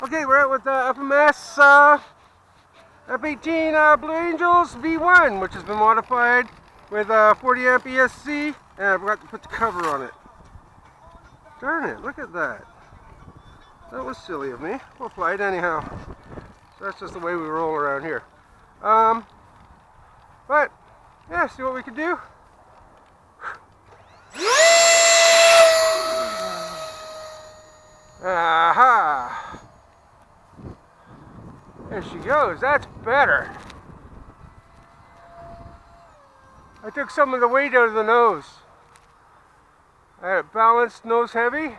Okay, we're out with FMS F-18 Blue Angels V1, which has been modified with 40 amp ESC, and I forgot to put the cover on it. Darn it, look at that. That was silly of me. We'll fly it anyhow. So that's just the way we roll around here. But, yeah, see what we can do? Aha! There she goes, that's better. I took some of the weight out of the nose. I had it balanced nose heavy.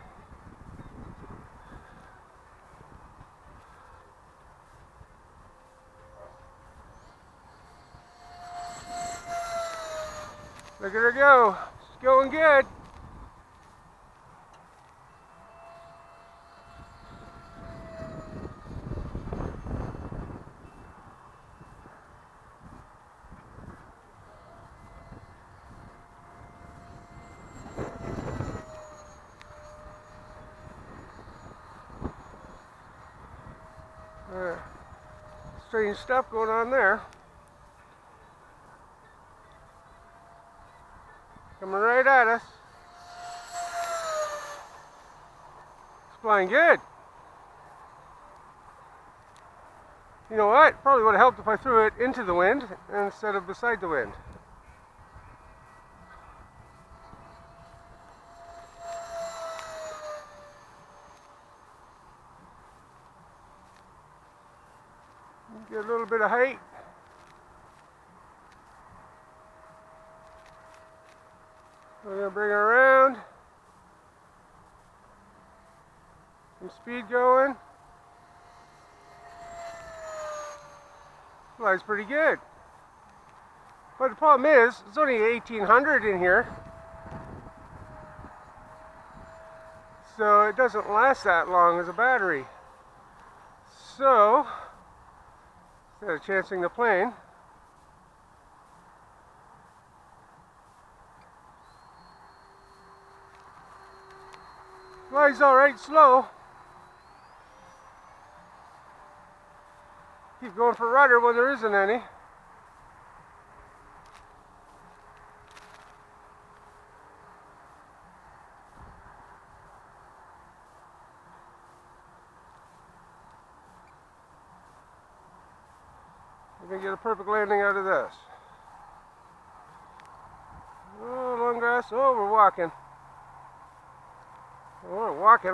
Look at her go, she's going good. Strange stuff going on there. Coming right at us. It's flying good. You know what? Probably would have helped if I threw it into the wind instead of beside the wind. Get a little bit of height. We're going to bring her around. Some speed going. Flies pretty good. But the problem is, it's only 1800 in here. So it doesn't last that long as a battery. So, instead of chancing the plane, flies alright slow. Keep going for rudder when there isn't any. We're going to get a perfect landing out of this. Oh, long grass. Oh, we're walking. Oh, we're walking.